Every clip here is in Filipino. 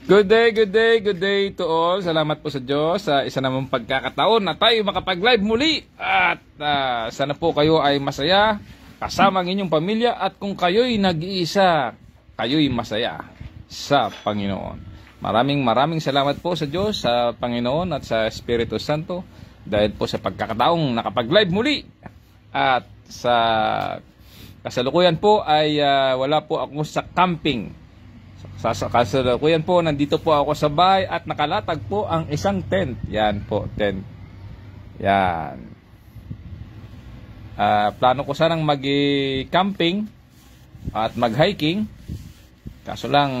Good day, good day, good day to all. Salamat po sa Diyos sa isa namang pagkakataon na tayo makapag-live muli. At sana po kayo ay masaya kasama ang inyong pamilya. At kung kayo'y nag-iisa, kayo'y masaya sa Panginoon. Maraming salamat po sa Diyos, sa Panginoon at sa Espiritu Santo. Dahil po sa pagkakataong nakapag-live muli. At sa kasalukuyan po ay wala po ako sa camping. Sa kasalukuyan po, nandito po ako sa bahay at nakalatag po ang isang tent. Yan po, tent. Yan. Plano ko sanang mag-camping at mag-hiking. Kaso lang,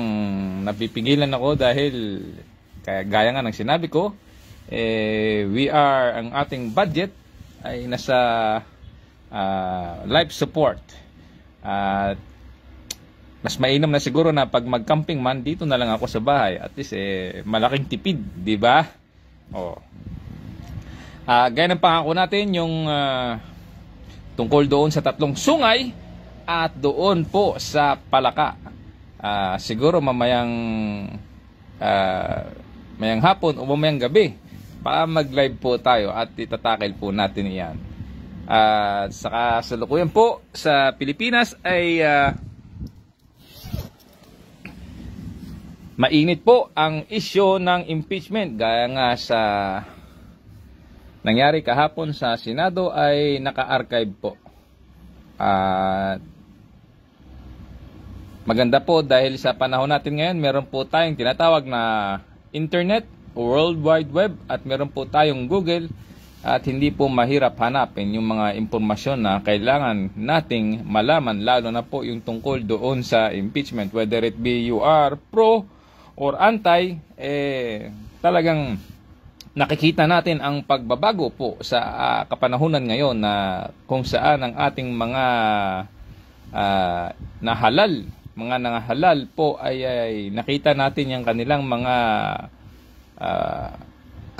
napipigilan ako dahil, gaya nga ng sinabi ko, ang ating budget ay nasa life support. At mas mainam na siguro na pag mag-camping man, dito na lang ako sa bahay. At least, malaking tipid, di ba? Oh. Gaya ng pangako natin, yung tungkol doon sa 3 sungay at doon po sa Palaka. Siguro mamayang hapon o mamayang gabi, mag-live po tayo at itatakil po natin iyan. Sa kasalukuyan po sa Pilipinas ay mainit po ang issue ng impeachment. Gaya nga sa nangyari kahapon sa Senado ay naka-archive po. Maganda po dahil sa panahon natin ngayon, meron po tayong tinatawag na internet, World Wide Web, at meron po tayong Google, at hindi po mahirap hanapin yung mga impormasyon na kailangan nating malaman, lalo na po yung tungkol doon sa impeachment. Whether it be you are pro or anti, talagang nakikita natin ang pagbabago po sa kapanahunan ngayon na kung saan ang ating mga nangahalal po ay nakita natin yung kanilang mga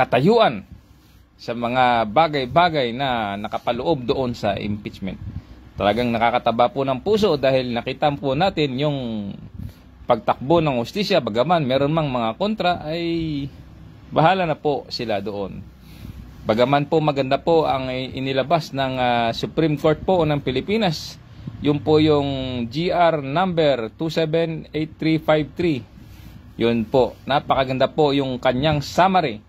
katayuan sa mga bagay-bagay na nakapaloob doon sa impeachment. Talagang nakakataba po ng puso dahil nakita po natin yung pagtakbo ng hustisya, bagaman meron mang mga kontra, ay bahala na po sila doon. Bagaman po maganda po ang inilabas ng Supreme Court po ng Pilipinas, yun po yung GR number 278353. Yun po, napakaganda po yung kanyang summary.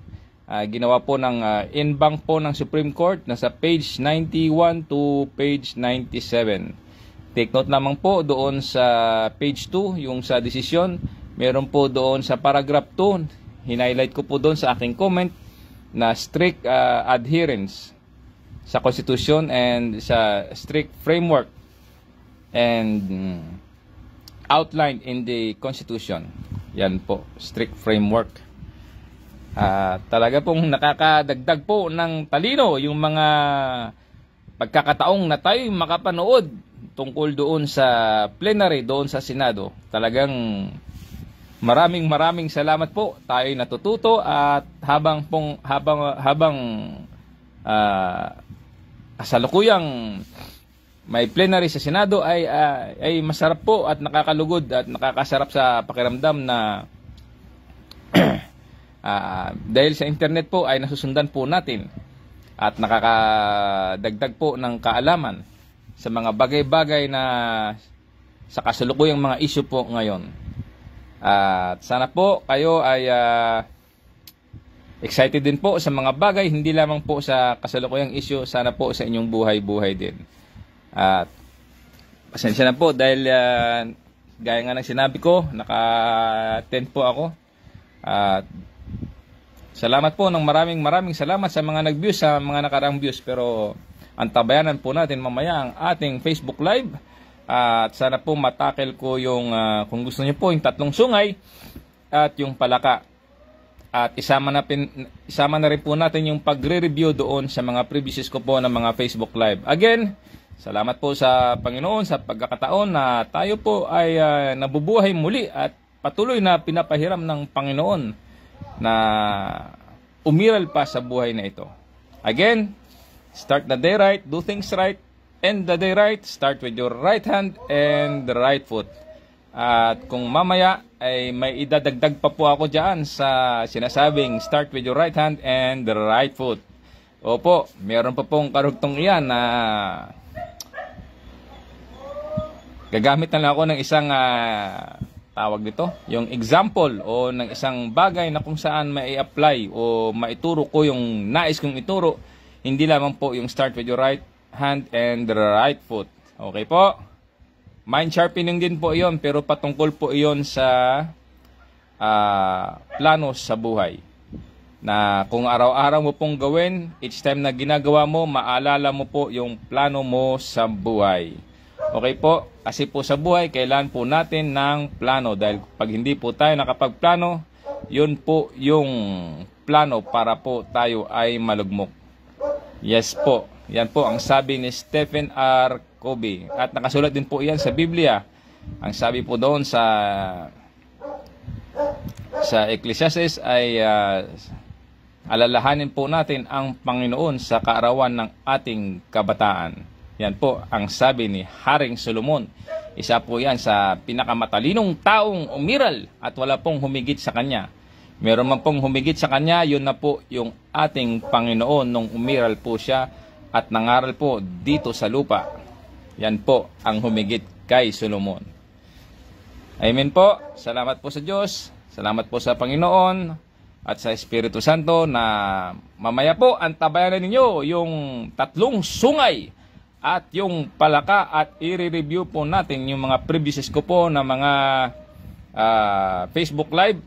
Ginawa po ng in-bank po ng Supreme Court, nasa page 91 to page 97. Take note lamang po doon sa page 2, yung sa desisyon, meron po doon sa paragraph 2, hinighlight ko po doon sa aking comment na strict adherence sa Constitution and sa strict framework and outlined in the Constitution. Yan po, strict framework. Talaga pong nakakadagdag po ng talino yung mga pagkakataong na tayo makapanood tungkol doon sa plenary, doon sa Senado. Talagang maraming salamat po. Tayo natututo at habang kasalukuyang may plenary sa Senado ay masarap po at nakakalugod at nakakasarap sa pakiramdam na dahil sa internet po ay nasusundan po natin at nakakadagdag po ng kaalaman sa mga bagay-bagay na sa kasalukuyang mga issue po ngayon. At sana po kayo ay excited din po sa mga bagay, hindi lamang po sa kasalukuyang issue, sana po sa inyong buhay-buhay din. At pasensya na po dahil gaya nga ng sinabi ko, naka-tent po ako. At salamat po ng maraming salamat sa mga nag-views, sa mga nakaraang views. Pero antabayanan po natin mamaya ang ating Facebook Live. At sana po matakel ko yung, kung gusto niyo po, yung 3 sungay at yung Palaka. At isama na rin po natin yung pagre-review doon sa mga previous ko po ng mga Facebook Live. Again, salamat po sa Panginoon sa pagkakataon na tayo po ay nabubuhay muli at patuloy na pinapahiram ng Panginoon na umiral pa sa buhay na ito. Again, start the day right, do things right, end the day right, start with your right hand and the right foot. At kung mamaya ay may idadagdag pa po ako dyan sa sinasabing start with your right hand and the right foot. Opo, meron pa pong karugtong iyan na gagamit na lang ako ng isang tawag dito, yung example o ng isang bagay na kung saan mai-apply o maituro ko yung nais kong ituro. Hindi lamang po yung start with your right hand and the right foot. Okay po? Mind sharpening din po iyon, pero patungkol po iyon sa plano sa buhay. Na kung araw-araw mo pong gawin, each time na ginagawa mo, maalala mo po yung plano mo sa buhay. Okay po? Kasi po sa buhay, kailangan po natin ng plano. Dahil pag hindi po tayo nakapagplano, yun po yung plano para po tayo ay malugmok. Yes po. Yan po ang sabi ni Stephen R. Covey. At nakasulat din po yan sa Biblia. Ang sabi po doon sa Ecclesiastes ay alalahanin po natin ang Panginoon sa kaarawan ng ating kabataan. Yan po ang sabi ni Haring Solomon. Isa po yan sa pinakamatalinong taong umiral at wala pong humigit sa kanya. Meron man pong humigit sa kanya, yun na po yung ating Panginoon nung umiral po siya at nangaral po dito sa lupa. Yan po ang humigit kay Solomon. Amen po. Salamat po sa Diyos. Salamat po sa Panginoon at sa Espiritu Santo na mamaya po antabayanan ninyo yung 3 sungay at yung palaka at i-review po natin yung mga previous ko po na mga Facebook Live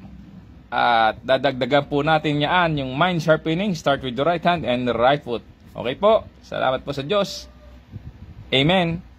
at dadagdagan po natin yan yung mind sharpening, start with the right hand and the right foot. Okay po, salamat po sa Diyos. Amen.